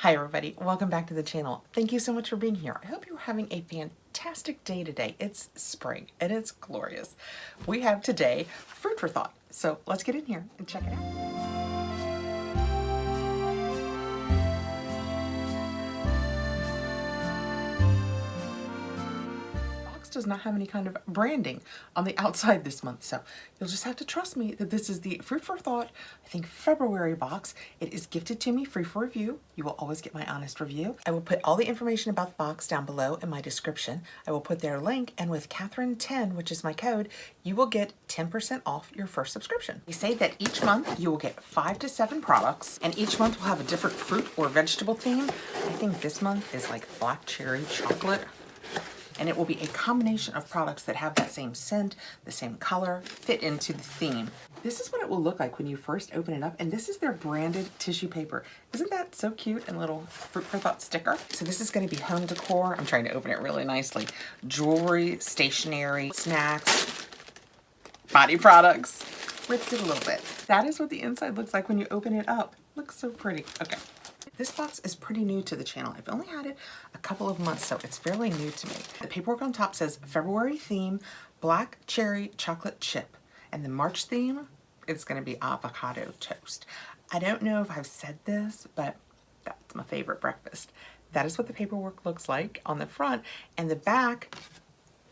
Hi everybody, welcome back to the channel. Thank you so much for being here. I hope you're having a fantastic day today. It's spring and it's glorious. We have today fruit for thought. So let's get in here and check it out. Does not have any kind of branding on the outside this month, so you'll just have to trust me that this is the Fruit for Thought, I think February box. It is gifted to me free for review. You will always get my honest review. I will put all the information about the box down below in my description. I will put their link, and with Kathrin 10, which is my code, you will get 10% off your first subscription. They say that each month you will get 5 to 7 products, and each month will have a different fruit or vegetable theme. I think this month is like black cherry chocolate. And it will be a combination of products that have that same scent, the same color, fit into the theme. This is what it will look like when you first open it up, and this is their branded tissue paper. Isn't that so cute? And a little Fruit for Thought sticker. So this is going to be home decor. I'm trying to open it really nicely. Jewelry, stationery, snacks, body products. Ripped it a little bit. That is what the inside looks like when you open it up. Looks so pretty. Okay. This box is pretty new to the channel. I've only had it a couple of months, so it's fairly new to me. The paperwork on top says February theme, black cherry chocolate chip. And the March theme is going to be avocado toast. I don't know if I've said this, but that's my favorite breakfast. That is what the paperwork looks like on the front, and the back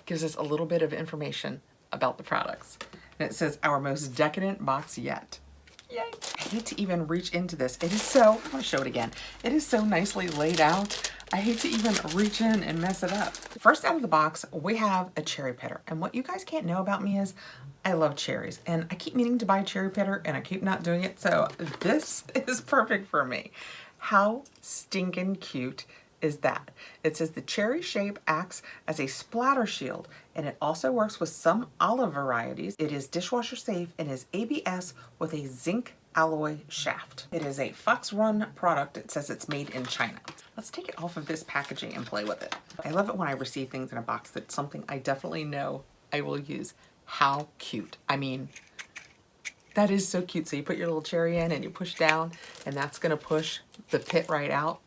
gives us a little bit of information about the products. And it says, our most decadent box yet. Yay. I hate to even reach into this. It is so, I'm going to show it again. It is so nicely laid out. I hate to even reach in and mess it up. First out of the box, we have a cherry pitter. And what you guys can't know about me is I love cherries. And I keep meaning to buy a cherry pitter and I keep not doing it. So this is perfect for me. How stinking cute is that? It says the cherry shape acts as a splatter shield, and it also works with some olive varieties. It is dishwasher safe and is ABS with a zinc alloy shaft. It is a Fox Run product. It says it's made in China. Let's take it off of this packaging and play with it. I love it when I receive things in a box that's something I definitely know I will use. How cute. I mean, that is so cute. So you put your little cherry in and you push down, and that's gonna push the pit right out.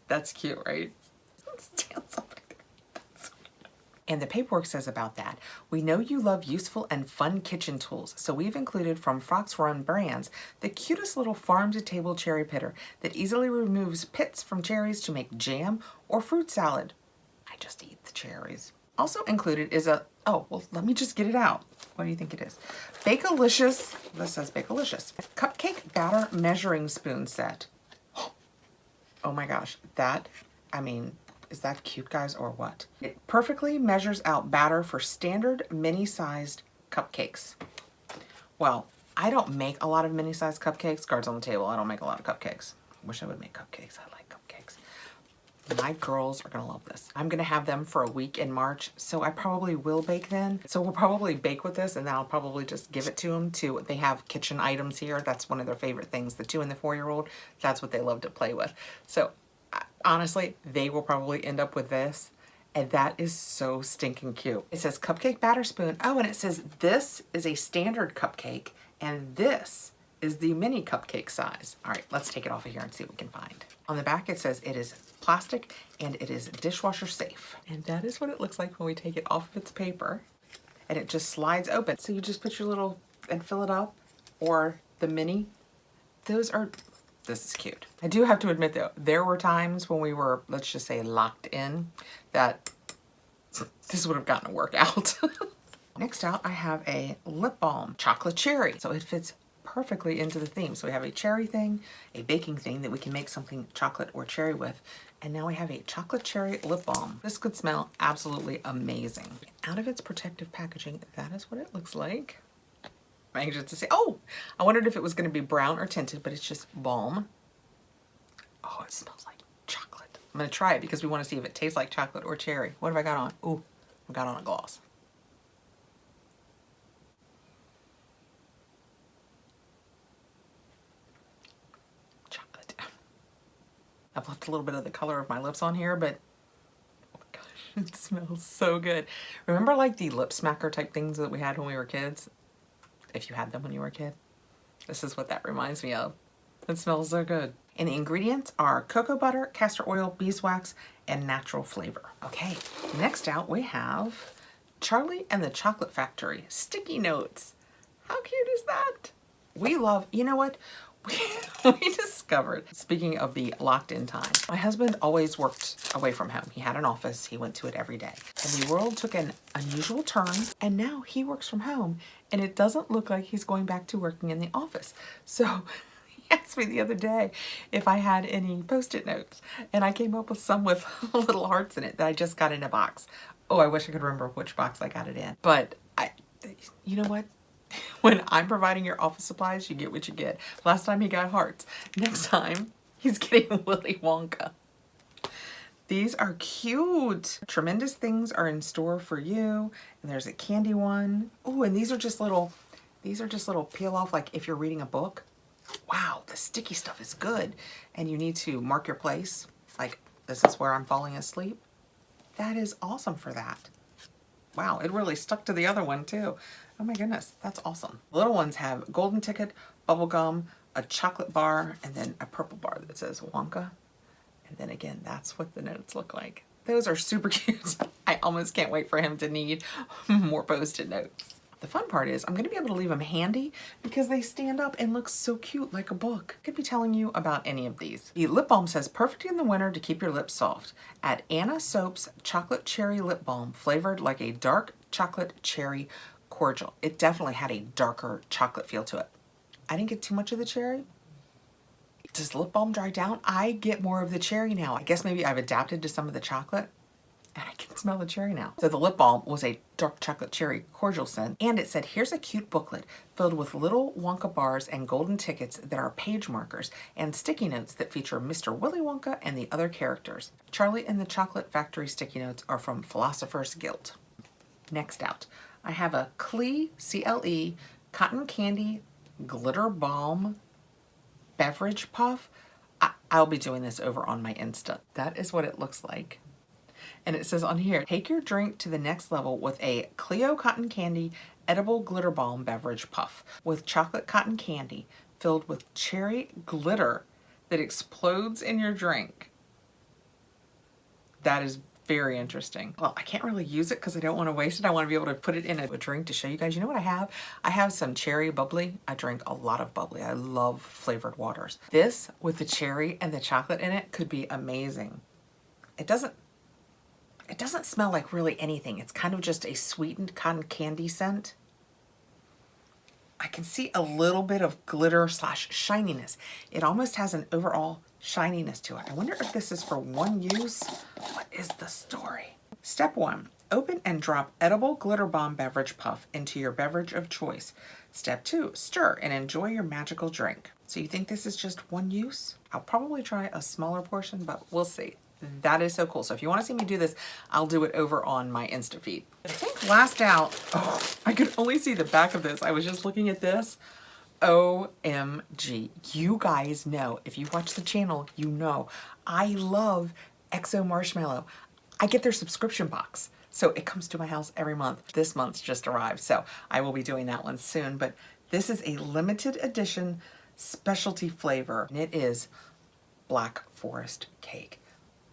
That's cute, right? And the paperwork says about that, we know you love useful and fun kitchen tools, so we've included from Fox Run brands the cutest little farm-to-table cherry pitter that easily removes pits from cherries to make jam or fruit salad. I just eat the cherries. Also included is a, oh, well, let me just get it out. What do you think it is? Bakelicious, this says Bakelicious, cupcake batter measuring spoon set. Oh my gosh, that, I mean, is that cute, guys, or what? It perfectly measures out batter for standard mini-sized cupcakes. Well, I don't make a lot of mini-sized cupcakes. Cards on the table, I don't make a lot of cupcakes. Wish I would make cupcakes. I like cupcakes. My girls are gonna love this. I'm gonna have them for a week in March, so I probably will bake then. So we'll probably bake with this, and then I'll probably just give it to them to, they have kitchen items here. That's one of their favorite things. The 2 and the 4-year-old, that's what they love to play with. So honestly, they will probably end up with this, and that is so stinking cute. It says cupcake batter spoon. Oh, and it says this is a standard cupcake, and this is the mini cupcake size. All right, let's take it off of here and see what we can find. On the back, it says it is plastic and it is dishwasher safe. And that is what it looks like when we take it off of its paper, and it just slides open. So you just put your little and fill it up, or the mini. Those are, this is cute. I do have to admit though, there were times when we were, let's just say, locked in, that this would have gotten to work out. Next out, I have a lip balm, chocolate cherry. So it fits perfectly into the theme. So we have a cherry thing, a baking thing that we can make something chocolate or cherry with. And now we have a chocolate cherry lip balm. This could smell absolutely amazing. Out of its protective packaging, that is what it looks like. I'm anxious to say, oh, I wondered if it was going to be brown or tinted, but it's just balm. Oh, it smells like chocolate. I'm going to try it because we want to see if it tastes like chocolate or cherry. What have I got on? Ooh, I got on a gloss. Chocolate. I've left a little bit of the color of my lips on here, but oh my gosh, it smells so good. Remember like the lip smacker type things that we had when we were kids? If you had them when you were a kid, this is what that reminds me of. It smells so good. And the ingredients are cocoa butter, castor oil, beeswax, and natural flavor. Okay, next out we have Charlie and the Chocolate Factory sticky notes. How cute is that? We love, you know what? We discovered, speaking of the locked in time, my husband always worked away from home. He had an office, he went to it every day. And the world took an unusual turn, and now he works from home, and it doesn't look like he's going back to working in the office. So he asked me the other day if I had any Post-it notes, and I came up with some with little hearts in it that I just got in a box. Oh, I wish I could remember which box I got it in. But you know what? When I'm providing your office supplies, you get what you get. Last time he got hearts. Next time, he's getting Willy Wonka. These are cute. Tremendous things are in store for you. And there's a candy one. Oh, and these are just little peel off, like if you're reading a book. Wow, the sticky stuff is good. And you need to mark your place. Like, this is where I'm falling asleep. That is awesome for that. Wow, it really stuck to the other one too. Oh my goodness, that's awesome. The little ones have golden ticket, bubble gum, a chocolate bar, and then a purple bar that says Wonka. And then again, that's what the notes look like. Those are super cute. I almost can't wait for him to need more Post-it notes. The fun part is I'm going to be able to leave them handy because they stand up and look so cute like a book. I could be telling you about any of these. The lip balm says perfect in the winter to keep your lips soft. Add Anna Soap's chocolate cherry lip balm flavored like a dark chocolate cherry cordial. It definitely had a darker chocolate feel to it. I didn't get too much of the cherry. Does lip balm dry down? I get more of the cherry now. I guess maybe I've adapted to some of the chocolate. And I can smell the cherry now. So the lip balm was a dark chocolate cherry cordial scent. And it said, here's a cute booklet filled with little Wonka bars and golden tickets that are page markers and sticky notes that feature Mr. Willy Wonka and the other characters. Charlie and the Chocolate Factory sticky notes are from Philosopher's Guild. Next out, I have a CLE, C-L-E, cotton candy glitter balm beverage puff. I'll be doing this over on my Insta. That is what it looks like. And it says on here, take your drink to the next level with a Clio cotton candy edible glitter balm beverage puff with chocolate cotton candy filled with cherry glitter that explodes in your drink. That is very interesting. Well, I can't really use it because I don't want to waste it. I want to be able to put it in a drink to show you guys. You know what I have? I have some cherry bubbly. I drink a lot of bubbly. I love flavored waters. This with the cherry and the chocolate in it could be amazing. It doesn't smell like really anything. It's kind of just a sweetened cotton candy scent. I can see a little bit of glitter slash shininess. It almost has an overall shininess to it. I wonder if this is for one use. What is the story? Step 1, open and drop edible glitter balm beverage puff into your beverage of choice. Step 2, stir and enjoy your magical drink. So you think this is just one use? I'll probably try a smaller portion, but we'll see. That is so cool. So if you want to see me do this, I'll do it over on my Insta feed. I think last out, oh, I could only see the back of this. I was just looking at this. OMG. You guys know, if you watch the channel, you know, I love XO Marshmallow. I get their subscription box. So it comes to my house every month. This month's just arrived, so I will be doing that one soon. But this is a limited edition specialty flavor, and it is Black Forest Cake.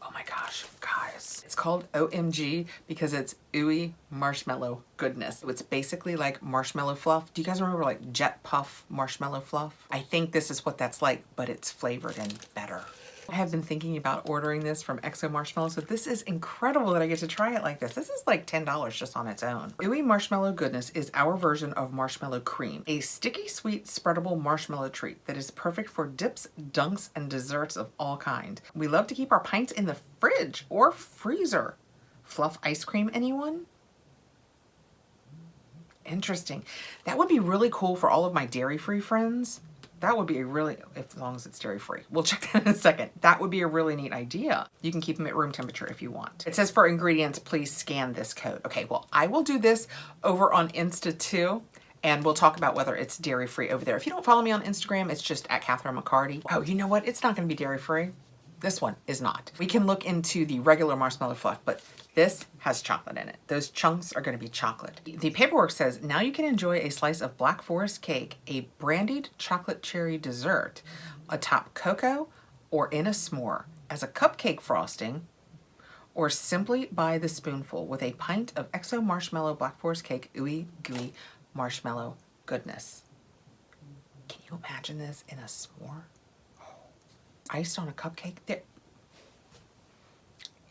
Oh my gosh, guys. It's called OMG because it's ooey marshmallow goodness. It's basically like marshmallow fluff. Do you guys remember like Jet Puff marshmallow fluff? I think this is what that's like, but it's flavored and better. I have been thinking about ordering this from XO Marshmallow, so this is incredible that I get to try it like this. This is like $10 just on its own. Ooey Marshmallow Goodness is our version of marshmallow cream, a sticky sweet spreadable marshmallow treat that is perfect for dips, dunks, and desserts of all kind. We love to keep our pints in the fridge or freezer. Fluff ice cream, anyone? Interesting. That would be really cool for all of my dairy-free friends. That would be a really, as long as it's dairy-free. We'll check that in a second. That would be a really neat idea. You can keep them at room temperature if you want. It says for ingredients, please scan this code. Okay, well, I will do this over on Insta too, and we'll talk about whether it's dairy-free over there. If you don't follow me on Instagram, it's just at Kathrin McCarty. Oh, you know what? It's not gonna be dairy-free. This one is not. We can look into the regular marshmallow fluff, but this has chocolate in it. Those chunks are going to be chocolate. The paperwork says, now you can enjoy a slice of Black Forest cake, a brandied chocolate cherry dessert, atop cocoa, or in a s'more as a cupcake frosting, or simply by the spoonful with a pint of XO Marshmallow Black Forest Cake ooey gooey marshmallow goodness. Can you imagine this in a s'more? Iced on a cupcake? There.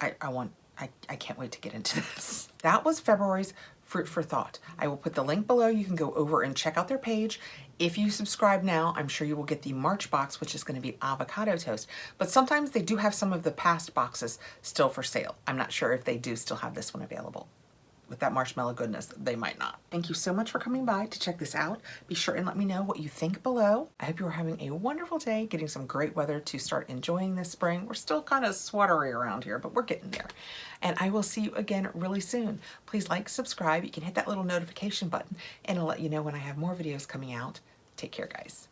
I can't wait to get into this. That was February's Fruit for Thought. I will put the link below. You can go over and check out their page. If you subscribe now, I'm sure you will get the March box, which is going to be avocado toast. But sometimes they do have some of the past boxes still for sale. I'm not sure if they do still have this one available. With that marshmallow goodness, they might not. Thank you so much for coming by to check this out. Be sure and let me know what you think below. I hope you are having a wonderful day, getting some great weather to start enjoying this spring. We're still kind of sweatery around here, but we're getting there. And I will see you again really soon. Please like, subscribe. You can hit that little notification button and it'll let you know when I have more videos coming out. Take care, guys.